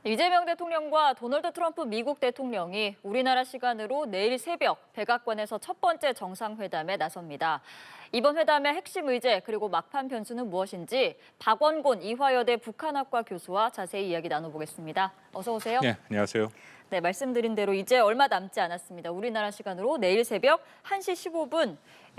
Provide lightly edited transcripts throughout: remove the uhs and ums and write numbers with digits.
이재명 대통령과 도널드 트럼프 미국 대통령이 우리나라 시간으로 내일 새벽 백악관에서 첫 번째 정상회담에 나섭니다. 이번 회담의 핵심 의제 그리고 막판 변수는 무엇인지 박원곤 이화여대 북한학과 교수와 자세히 이야기 나눠보겠습니다. 어서 오세요. 네, 안녕하세요. 네, 말씀드린 대로 이제 얼마 남지 않았습니다. 우리나라 시간으로 내일 새벽 1시 15분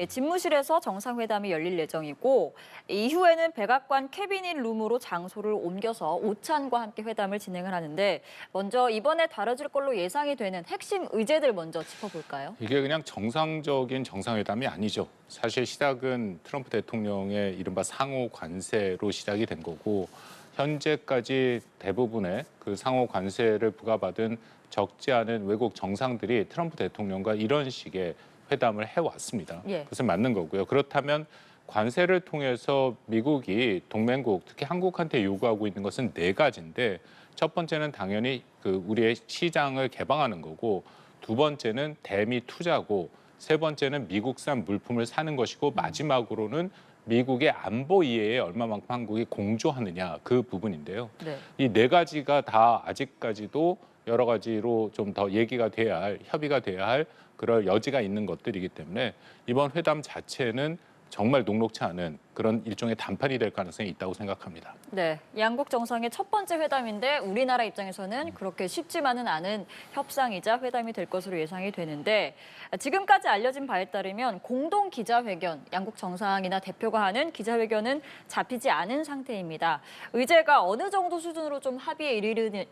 집무실에서 정상회담이 열릴 예정이고 이후에는 백악관 캐비닛 룸으로 장소를 옮겨서 오찬과 함께 회담을 진행을 하는데 먼저 이번에 다뤄질 걸로 예상이 되는 핵심 의제들 먼저 짚어볼까요? 이게 그냥 정상적인 정상회담이 아니죠. 사실 시작은 트럼프 대통령의 이른바 상호 관세로 시작이 된 거고 현재까지 대부분의 그 상호 관세를 부과받은 적지 않은 외국 정상들이 트럼프 대통령과 이런 식의 회담을 해왔습니다. 예. 그것은 맞는 거고요. 그렇다면 관세를 통해서 미국이 동맹국, 특히 한국한테 요구하고 있는 것은 네 가지인데 첫 번째는 당연히 그 우리의 시장을 개방하는 거고 두 번째는 대미 투자고 세 번째는 미국산 물품을 사는 것이고 마지막으로는 미국의 안보 이해에 얼마만큼 한국이 공조하느냐 그 부분인데요. 네. 이 네 가지가 다 아직까지도 여러 가지로 좀 더 얘기가 돼야 할, 협의가 돼야 할 그럴 여지가 있는 것들이기 때문에 이번 회담 자체는 정말 녹록치 않은 그런 일종의 단판이 될 가능성이 있다고 생각합니다. 네, 양국 정상의 첫 번째 회담인데 우리나라 입장에서는 그렇게 쉽지만은 않은 협상이자 회담이 될 것으로 예상이 되는데 지금까지 알려진 바에 따르면 공동 기자회견, 양국 정상이나 대표가 하는 기자회견은 잡히지 않은 상태입니다. 의제가 어느 정도 수준으로 좀 합의에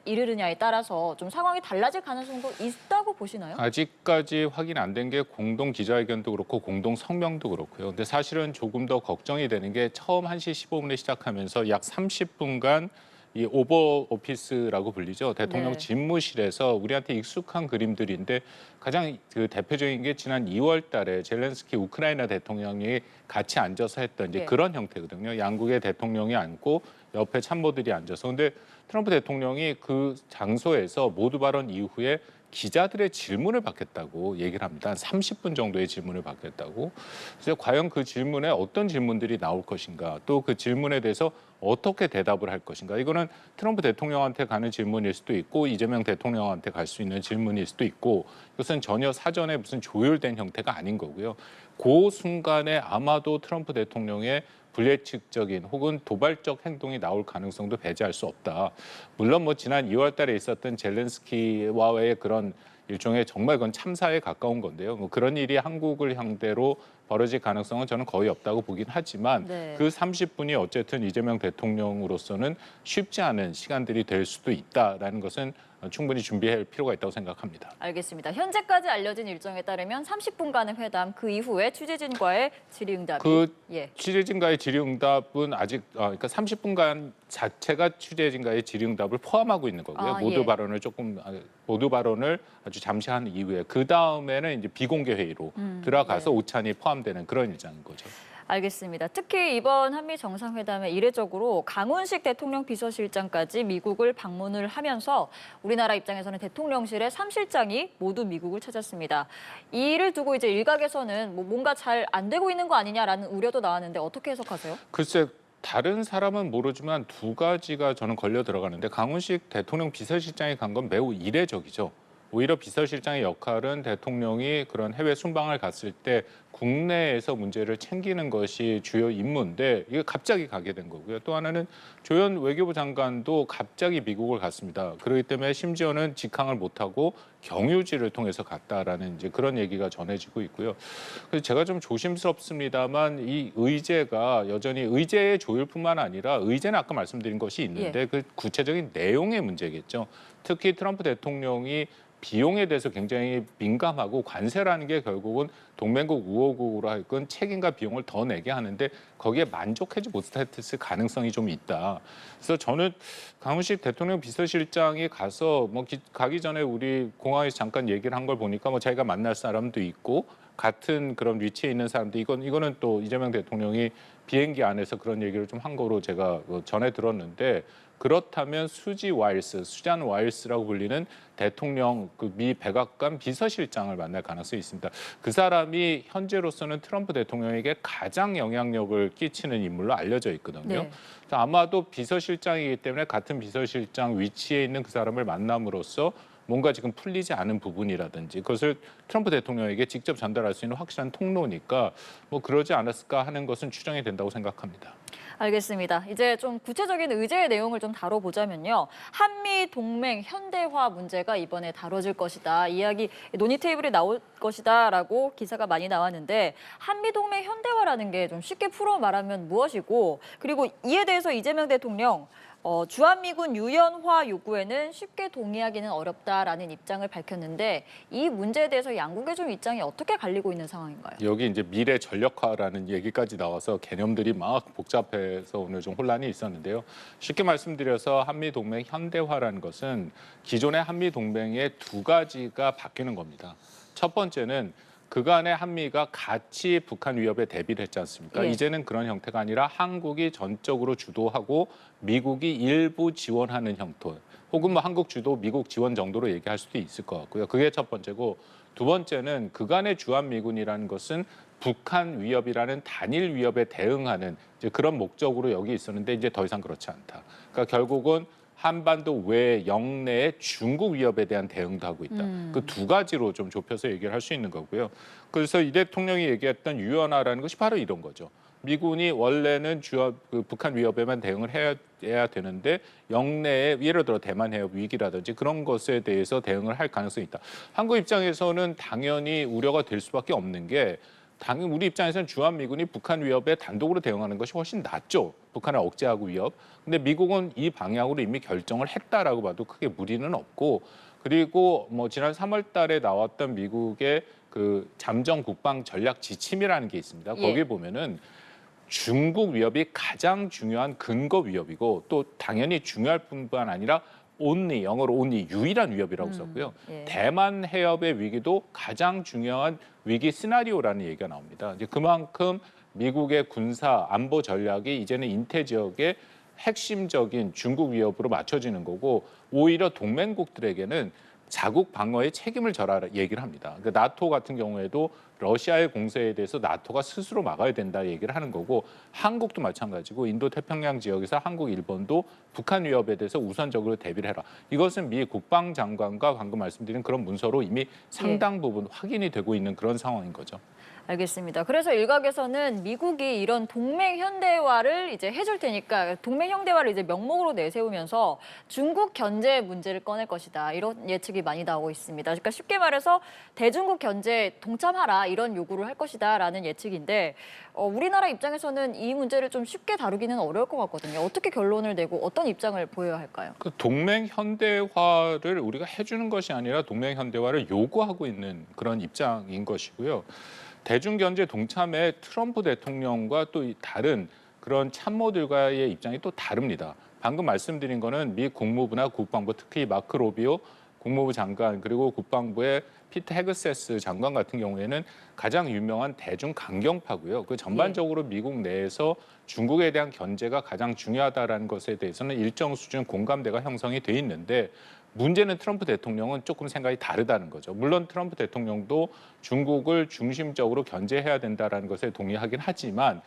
이르느냐에 따라서 좀 상황이 달라질 가능성도 있다고 보시나요? 아직까지 확인 안 된 게 공동 기자회견도 그렇고 공동 성명도 그렇고요. 근데 사실은 조금 더 걱정이 되는 게 처음 1시 15분에 시작하면서 약 30분간 이 오버 오피스라고 불리죠. 대통령 네. 집무실에서 우리한테 익숙한 그림들인데 가장 그 대표적인 게 지난 2월 달에 젤렌스키 우크라이나 대통령이 같이 앉아서 했던 이제 예. 그런 형태거든요. 양국의 대통령이 앉고 옆에 참모들이 앉아서. 근데 트럼프 대통령이 그 장소에서 모두 발언 이후에 기자들의 질문을 받겠다고 얘기를 합니다. 한 30분 정도의 질문을 받겠다고. 그래서 과연 그 질문에 어떤 질문들이 나올 것인가, 또 그 질문에 대해서 어떻게 대답을 할 것인가. 이거는 트럼프 대통령한테 가는 질문일 수도 있고 이재명 대통령한테 갈 수 있는 질문일 수도 있고 이것은 전혀 사전에 무슨 조율된 형태가 아닌 거고요. 그 순간에 아마도 트럼프 대통령의 불예측적인 혹은 도발적 행동이 나올 가능성도 배제할 수 없다. 물론 뭐 지난 2월 달에 있었던 젤렌스키와의 그런 일종의 정말 그건 참사에 가까운 건데요. 뭐 그런 일이 한국을 상대로 벌어질 가능성은 저는 거의 없다고 보긴 하지만 네. 그 30분이 어쨌든 이재명 대통령으로서는 쉽지 않은 시간들이 될 수도 있다라는 것은 충분히 준비할 필요가 있다고 생각합니다. 알겠습니다. 현재까지 알려진 일정에 따르면 30분간의 회담, 그 이후에 취재진과의 질의응답이 그 예. 취재진과의 질의응답은 아직 그러니까 30분간 자체가 취재진과의 질의응답을 포함하고 있는 거고요. 아, 모두 예. 발언을 모두 발언을 아주 잠시 한 이후에 그 다음에는 이제 비공개 회의로 들어가서 네. 오찬이 포함되는 그런 일정인 거죠. 알겠습니다. 특히 이번 한미 정상회담에 이례적으로 강훈식 대통령 비서실장까지 미국을 방문을 하면서 우리나라 입장에서는 대통령실의 3실장이 모두 미국을 찾았습니다. 이 일을 두고 이제 일각에서는 뭔가 잘 안 되고 있는 거 아니냐라는 우려도 나왔는데 어떻게 해석하세요? 글쎄 다른 사람은 모르지만 두 가지가 저는 걸려 들어가는데 강훈식 대통령 비서실장이 간 건 매우 이례적이죠. 오히려 비서실장의 역할은 대통령이 그런 해외 순방을 갔을 때 국내에서 문제를 챙기는 것이 주요 임무인데 이게 갑자기 가게 된 거고요. 또 하나는 조현 외교부 장관도 갑자기 미국을 갔습니다. 그렇기 때문에 심지어는 직항을 못하고 경유지를 통해서 갔다라는 이제 그런 얘기가 전해지고 있고요. 그래서 제가 좀 조심스럽습니다만 이 의제가 여전히 의제의 조율뿐만 아니라 의제는 아까 말씀드린 것이 있는데 그 구체적인 내용의 문제겠죠. 특히 트럼프 대통령이 비용에 대해서 굉장히 민감하고 관세라는 게 결국은 동맹국 우호국으로 하여금 책임과 비용을 더 내게 하는데 거기에 만족하지 못했을 가능성이 좀 있다. 그래서 저는 강훈식 대통령 비서실장이 가서 뭐 가기 전에 우리 공항에서 잠깐 얘기를 한 걸 보니까 뭐 자기가 만날 사람도 있고 같은 그런 위치에 있는 사람들 이거는 또 이재명 대통령이 비행기 안에서 그런 얘기를 좀 한 거로 제가 전해 들었는데 그렇다면 수잔 와일스라고 불리는 대통령 그 미 백악관 비서실장을 만날 가능성이 있습니다. 그 사람이 현재로서는 트럼프 대통령에게 가장 영향력을 끼치는 인물로 알려져 있거든요. 네. 그래서 아마도 비서실장이기 때문에 같은 비서실장 위치에 있는 그 사람을 만남으로써 뭔가 지금 풀리지 않은 부분이라든지 그것을 트럼프 대통령에게 직접 전달할 수 있는 확실한 통로니까 뭐 그러지 않았을까 하는 것은 추정이 된다고 생각합니다. 알겠습니다. 이제 좀 구체적인 의제의 내용을 좀 다뤄보자면요. 한미 동맹 현대화 문제가 이번에 다뤄질 것이다. 이야기 논의 테이블에 나올 것이다라고 기사가 많이 나왔는데 한미 동맹 현대화라는 게 좀 쉽게 풀어 말하면 무엇이고 그리고 이에 대해서 이재명 대통령 주한미군 유연화 요구에는 쉽게 동의하기는 어렵다라는 입장을 밝혔는데 이 문제에 대해서 양국의 좀 입장이 어떻게 갈리고 있는 상황인가요? 여기 이제 미래 전력화라는 얘기까지 나와서 개념들이 막 복잡해서 오늘 좀 혼란이 있었는데요. 쉽게 말씀드려서 한미 동맹 현대화라는 것은 기존의 한미 동맹의 두 가지가 바뀌는 겁니다. 첫 번째는 그간의 한미가 같이 북한 위협에 대비를 했지 않습니까? 예. 이제는 그런 형태가 아니라 한국이 전적으로 주도하고 미국이 일부 지원하는 형태 혹은 뭐 한국 주도 미국 지원 정도로 얘기할 수도 있을 것 같고요. 그게 첫 번째고 두 번째는 그간의 주한미군이라는 것은 북한 위협이라는 단일 위협에 대응하는 이제 그런 목적으로 여기 있었는데 이제 더 이상 그렇지 않다. 그러니까 결국은 한반도 외 영내의 중국 위협에 대한 대응도 하고 있다. 그 두 가지로 좀 좁혀서 얘기를 할 수 있는 거고요. 그래서 이 대통령이 얘기했던 유연화라는 것이 바로 이런 거죠. 미군이 원래는 북한 위협에만 대응을 해야 되는데 영내에 예를 들어 대만 해협 위기라든지 그런 것에 대해서 대응을 할 가능성이 있다. 한국 입장에서는 당연히 우려가 될 수밖에 없는 게 당연히 우리 입장에서는 주한미군이 북한 위협에 단독으로 대응하는 것이 훨씬 낫죠. 북한을 억제하고 위협. 근데 미국은 이 방향으로 이미 결정을 했다라고 봐도 크게 무리는 없고 그리고 뭐 지난 3월 달에 나왔던 미국의 그 잠정 국방 전략 지침이라는 게 있습니다. 예. 거기에 보면은 중국 위협이 가장 중요한 근거 위협이고 또 당연히 중요할 뿐만 아니라 only, 영어로 only, 유일한 위협이라고 썼고요. 예. 대만 해협의 위기도 가장 중요한 위기 시나리오라는 얘기가 나옵니다. 이제 그만큼 미국의 군사 안보 전략이 이제는 인태 지역의 핵심적인 중국 위협으로 맞춰지는 거고 오히려 동맹국들에게는 자국 방어의 책임을 져라 얘기를 합니다. 그 나토 같은 경우에도 러시아의 공세에 대해서 나토가 스스로 막아야 된다 얘기를 하는 거고 한국도 마찬가지고 인도태평양 지역에서 한국, 일본도 북한 위협에 대해서 우선적으로 대비를 해라. 이것은 미 국방장관과 방금 말씀드린 그런 문서로 이미 상당 부분 확인이 되고 있는 그런 상황인 거죠. 알겠습니다. 그래서 일각에서는 미국이 이런 동맹 현대화를 이제 해줄 테니까 동맹 현대화를 이제 명목으로 내세우면서 중국 견제 문제를 꺼낼 것이다. 이런 예측이 많이 나오고 있습니다. 그러니까 쉽게 말해서 대중국 견제 동참하라 이런 요구를 할 것이다라는 예측인데 우리나라 입장에서는 이 문제를 좀 쉽게 다루기는 어려울 것 같거든요. 어떻게 결론을 내고 어떤 입장을 보여야 할까요? 그 동맹 현대화를 우리가 해주는 것이 아니라 동맹 현대화를 요구하고 있는 그런 입장인 것이고요. 대중견제 동참에 트럼프 대통령과 또 다른 그런 참모들과의 입장이 또 다릅니다. 방금 말씀드린 거는 미 국무부나 국방부, 특히 마크 로비오 국무부 장관 그리고 국방부의 피트 헤그세스 장관 같은 경우에는 가장 유명한 대중 강경파고요. 그 전반적으로 미국 내에서 중국에 대한 견제가 가장 중요하다라는 것에 대해서는 일정 수준 공감대가 형성이 돼 있는데 문제는 트럼프 대통령은 조금 생각이 다르다는 거죠. 물론 트럼프 대통령도 중국을 중심적으로 견제해야 된다는 것에 동의하긴 하지만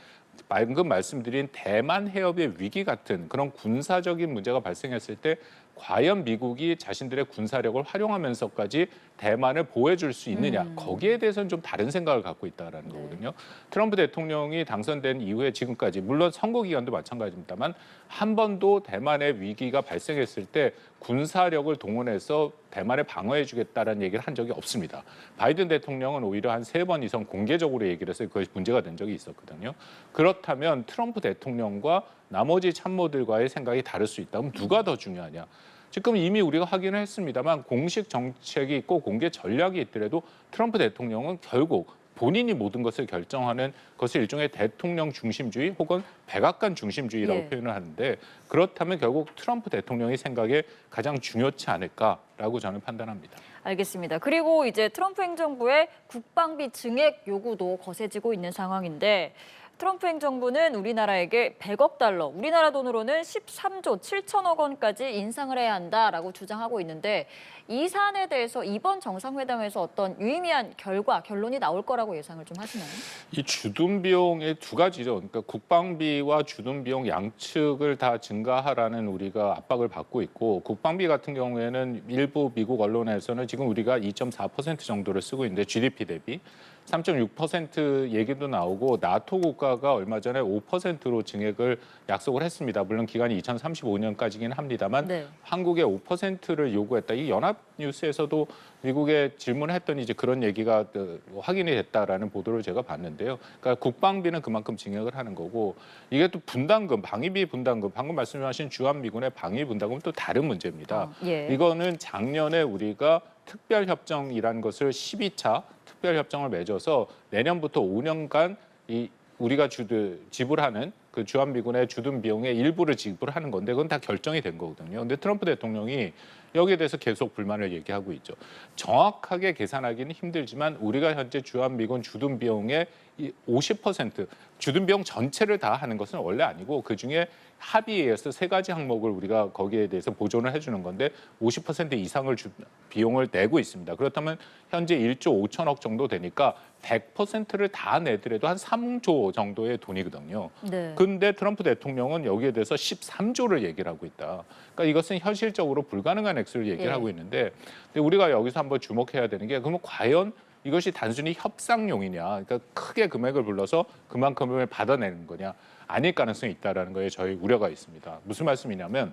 방금 말씀드린 대만 해협의 위기 같은 그런 군사적인 문제가 발생했을 때 과연 미국이 자신들의 군사력을 활용하면서까지 대만을 보호해줄 수 있느냐 거기에 대해서는 좀 다른 생각을 갖고 있다는 거거든요. 트럼프 대통령이 당선된 이후에 지금까지 물론 선거 기간도 마찬가지입니다만 한 번도 대만의 위기가 발생했을 때 군사력을 동원해서 대만을 방어해주겠다는 얘기를 한 적이 없습니다. 바이든 대통령은 오히려 한 3번 이상 공개적으로 얘기를 해서 그것이 문제가 된 적이 있었거든요. 그렇다면 트럼프 대통령과 나머지 참모들과의 생각이 다를 수 있다. 그럼 누가 더 중요하냐? 지금 이미 우리가 확인을 했습니다만 공식 정책이 있고 공개 전략이 있더라도 트럼프 대통령은 결국 본인이 모든 것을 결정하는 것을 일종의 대통령 중심주의 혹은 백악관 중심주의라고 예. 표현을 하는데 그렇다면 결국 트럼프 대통령의 생각에 가장 중요치 않을까라고 저는 판단합니다. 알겠습니다. 그리고 이제 트럼프 행정부의 국방비 증액 요구도 거세지고 있는 상황인데 트럼프 행정부는 우리나라에게 100억 달러, 우리나라 돈으로는 13조 7천억 원까지 인상을 해야 한다라고 주장하고 있는데 이 사안에 대해서 이번 정상회담에서 어떤 유의미한 결론이 나올 거라고 예상을 좀 하시나요? 이 주둔 비용의 두 가지죠. 그러니까 국방비와 주둔 비용 양측을 다 증가하라는 우리가 압박을 받고 있고 국방비 같은 경우에는 일부 미국 언론에서는 지금 우리가 2.4% 정도를 쓰고 있는데 GDP 대비 3.6% 얘기도 나오고 나토 국가가 얼마 전에 5%로 증액을 약속을 했습니다. 물론 기간이 2035년까지긴 합니다만 네. 한국에 5%를 요구했다. 이 연합뉴스에서도 미국에 질문했더니 이제 그런 얘기가 확인이 됐다라는 보도를 제가 봤는데요. 그러니까 국방비는 그만큼 증액을 하는 거고 이게 또 분담금, 방위비 분담금, 방금 말씀하신 주한미군의 방위 분담금은 또 다른 문제입니다. 예. 이거는 작년에 우리가 특별협정이라는 것을 12차 특별협정을 맺어서 내년부터 5년간 우리가 지불하는 그 주한미군의 주둔 비용의 일부를 지불하는 건데 그건 다 결정이 된 거거든요. 근데 트럼프 대통령이 여기에 대해서 계속 불만을 얘기하고 있죠. 정확하게 계산하기는 힘들지만 우리가 현재 주한미군 주둔 비용의 50% 주둔 비용 전체를 다 하는 것은 원래 아니고 그중에 합의에 의해서 세 가지 항목을 우리가 거기에 대해서 보존을 해주는 건데 50% 이상을 비용을 내고 있습니다. 그렇다면 현재 1조 5천억 정도 되니까 100%를 다 내더라도 한 3조 정도의 돈이거든요. 네. 근데 트럼프 대통령은 여기에 대해서 13조를 얘기를 하고 있다. 그러니까 이것은 현실적으로 불가능한 액수를 얘기를 예. 하고 있는데 근데 우리가 여기서 한번 주목해야 되는 게 그러면 과연 이것이 단순히 협상용이냐, 그러니까 크게 금액을 불러서 그만큼을 받아내는 거냐, 아닐 가능성이 있다라는 거에 저희 우려가 있습니다. 무슨 말씀이냐면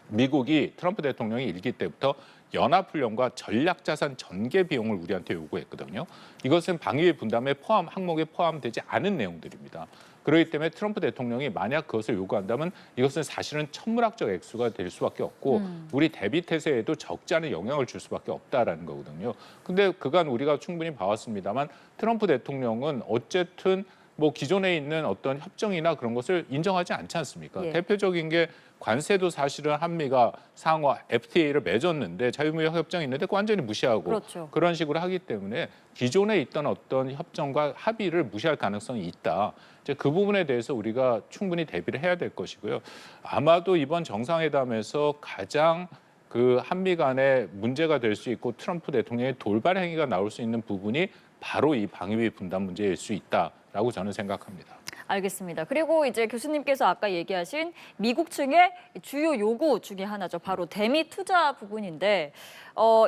미국이 트럼프 대통령이 일기 때부터 연합훈련과 전략자산 전개 비용을 우리한테 요구했거든요. 이것은 방위비 분담에 항목에 포함되지 않은 내용들입니다. 그렇기 때문에 트럼프 대통령이 만약 그것을 요구한다면 이것은 사실은 천문학적 액수가 될 수밖에 없고 우리 대비 태세에도 적지 않은 영향을 줄 수밖에 없다라는 거거든요. 근데 그간 우리가 충분히 봐왔습니다만 트럼프 대통령은 어쨌든 뭐 기존에 있는 어떤 협정이나 그런 것을 인정하지 않지 않습니까? 예. 대표적인 게 관세도 사실은 한미가 상호 FTA를 맺었는데 자유무역 협정이 있는데 그거 완전히 무시하고 그렇죠. 그런 식으로 하기 때문에 기존에 있던 어떤 협정과 합의를 무시할 가능성이 있다. 이제 그 부분에 대해서 우리가 충분히 대비를 해야 될 것이고요. 아마도 이번 정상회담에서 가장 그 한미 간에 문제가 될 수 있고 트럼프 대통령의 돌발 행위가 나올 수 있는 부분이 바로 이 방위비 분담 문제일 수 있다라고 저는 생각합니다. 알겠습니다. 그리고 이제 교수님께서 아까 얘기하신 미국 측의 주요 요구 중에 하나죠. 바로 대미 투자 부분인데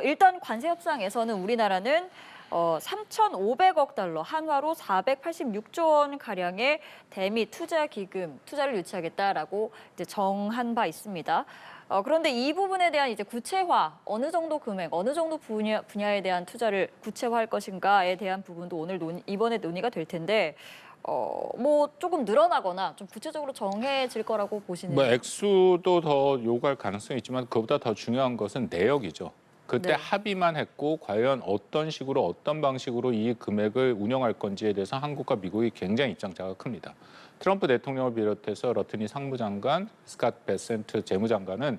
일단 관세 협상에서는 우리나라는 3,500억 달러, 한화로 486조 원 가량의 대미 투자 기금, 투자를 유치하겠다라고 이제 정한 바 있습니다. 그런데 이 부분에 대한 이제 구체화, 어느 정도 금액, 어느 정도 분야에 대한 투자를 구체화할 것인가에 대한 부분도 오늘 이번에 논의가 될 텐데 뭐 조금 늘어나거나 좀 구체적으로 정해질 거라고 보시는. 뭐 액수도 더 요구할 가능성이 있지만 그보다 더 중요한 것은 내역이죠. 그때 네. 합의만 했고 과연 어떤 식으로 어떤 방식으로 이 금액을 운영할 건지에 대해서 한국과 미국이 굉장히 입장차가 큽니다. 트럼프 대통령을 비롯해서 러트니 상무장관, 스캇 베센트 재무장관은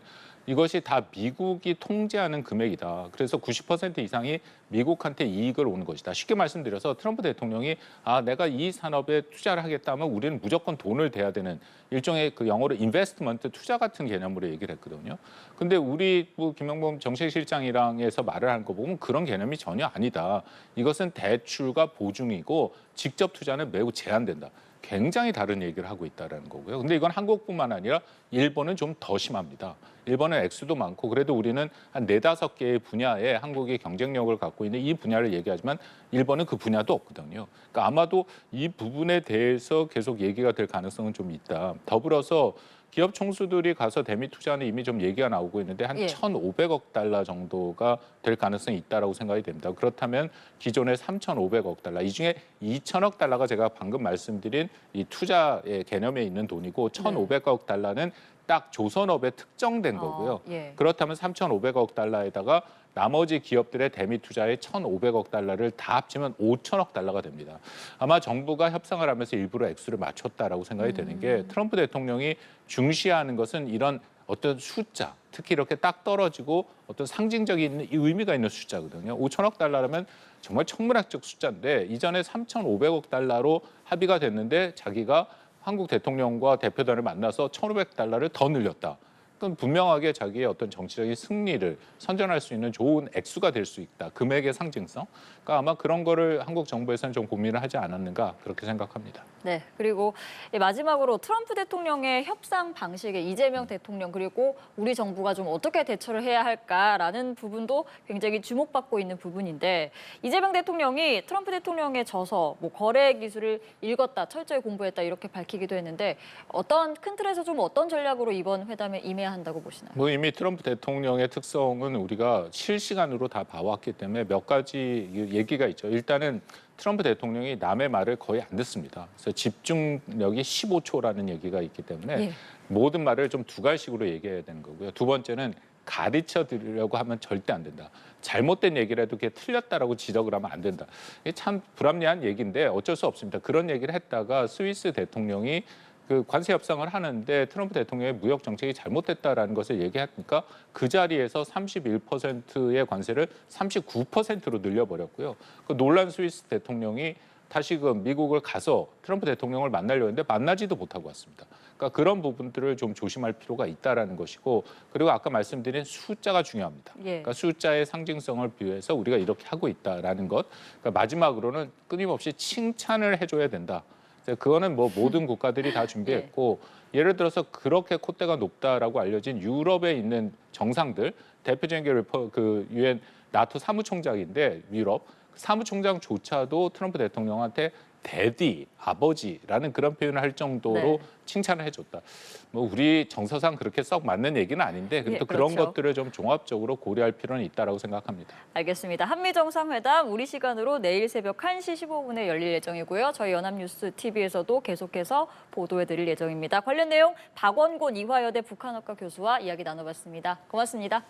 이것이 다 미국이 통제하는 금액이다. 그래서 90% 이상이 미국한테 이익을 오는 것이다. 쉽게 말씀드려서 트럼프 대통령이 내가 이 산업에 투자를 하겠다면 우리는 무조건 돈을 대야 되는 일종의 그 영어로 인베스트먼트 투자 같은 개념으로 얘기를 했거든요. 근데 우리 김영범 정책실장이랑에서 말을 하는 거 보면 그런 개념이 전혀 아니다. 이것은 대출과 보증이고 직접 투자는 매우 제한된다. 굉장히 다른 얘기를 하고 있다는 거고요. 근데 이건 한국뿐만 아니라 일본은 좀 더 심합니다. 일본은 액수도 많고 그래도 우리는 한 4-5개의 분야에 한국이 경쟁력을 갖고 있는 이 분야를 얘기하지만 일본은 그 분야도 없거든요. 그러니까 아마도 이 부분에 대해서 계속 얘기가 될 가능성은 좀 있다. 더불어서 기업 총수들이 가서 대미 투자는 이미 좀 얘기가 나오고 있는데 한 1,500억 달러 정도가 될 가능성이 있다라고 생각이 됩니다. 그렇다면 기존의 3,500억 달러, 이 중에 2,000억 달러가 제가 방금 말씀드린 이 투자의 개념에 있는 돈이고 1,500억 달러는 딱 조선업에 특정된 거고요. 예. 그렇다면 3,500억 달러에다가 나머지 기업들의 대미 투자의 1,500억 달러를 다 합치면 5천억 달러가 됩니다. 아마 정부가 협상을 하면서 일부러 액수를 맞췄다라고 생각이 되는 게 트럼프 대통령이 중시하는 것은 이런 어떤 숫자, 특히 이렇게 딱 떨어지고 어떤 상징적인 의미가 있는 숫자거든요. 5천억 달러라면 정말 천문학적 숫자인데 이전에 3,500억 달러로 합의가 됐는데 자기가 한국 대통령과 대표단을 만나서 1,500달러를 더 늘렸다. 그건 분명하게 자기의 어떤 정치적인 승리를 선전할 수 있는 좋은 액수가 될 수 있다. 금액의 상징성. 그러니까 아마 그런 거를 한국 정부에서는 좀 고민을 하지 않았는가 그렇게 생각합니다. 네, 그리고 마지막으로 트럼프 대통령의 협상 방식에 이재명 대통령 그리고 우리 정부가 좀 어떻게 대처를 해야 할까라는 부분도 굉장히 주목받고 있는 부분인데 이재명 대통령이 트럼프 대통령에 져서 뭐 거래 기술을 읽었다, 철저히 공부했다 이렇게 밝히기도 했는데 어떤 큰 틀에서 좀 어떤 전략으로 이번 회담에 임해야 한다고 보시나요? 뭐 이미 트럼프 대통령의 특성은 우리가 실시간으로 다 봐왔기 때문에 몇 가지 얘기가 있죠. 일단은 트럼프 대통령이 남의 말을 거의 안 듣습니다. 그래서 집중력이 15초라는 얘기가 있기 때문에 예. 모든 말을 좀 두 가지식으로 얘기해야 되는 거고요. 두 번째는 가르쳐 드리려고 하면 절대 안 된다. 잘못된 얘기를 해도 그게 틀렸다라고 지적을 하면 안 된다. 이게 참 불합리한 얘기인데 어쩔 수 없습니다. 그런 얘기를 했다가 스위스 대통령이 그 관세 협상을 하는데 트럼프 대통령의 무역 정책이 잘못됐다라는 것을 얘기하니까 그 자리에서 31%의 관세를 39%로 늘려버렸고요. 그 놀란 스위스 대통령이 다시금 미국을 가서 트럼프 대통령을 만나려고 했는데 만나지도 못하고 왔습니다. 그러니까 그런 부분들을 좀 조심할 필요가 있다라는 것이고 그리고 아까 말씀드린 숫자가 중요합니다. 예. 그러니까 숫자의 상징성을 비유해서 우리가 이렇게 하고 있다라는 것. 그러니까 마지막으로는 끊임없이 칭찬을 해줘야 된다. 그거는 뭐 모든 국가들이 다 준비했고 예를 들어서 그렇게 콧대가 높다라고 알려진 유럽에 있는 정상들 대표적인 게 그 유엔 나토 사무총장인데 유럽 사무총장조차도 트럼프 대통령한테 대디, 아버지라는 그런 표현을 할 정도로 네. 칭찬을 해줬다. 뭐 우리 정서상 그렇게 썩 맞는 얘기는 아닌데 그래도 예, 그런 그렇죠. 것들을 좀 종합적으로 고려할 필요는 있다라고 생각합니다. 알겠습니다. 한미 정상회담 우리 시간으로 내일 새벽 1시 15분에 열릴 예정이고요. 저희 연합뉴스 TV에서도 계속해서 보도해드릴 예정입니다. 관련 내용 박원곤 이화여대 북한학과 교수와 이야기 나눠봤습니다. 고맙습니다.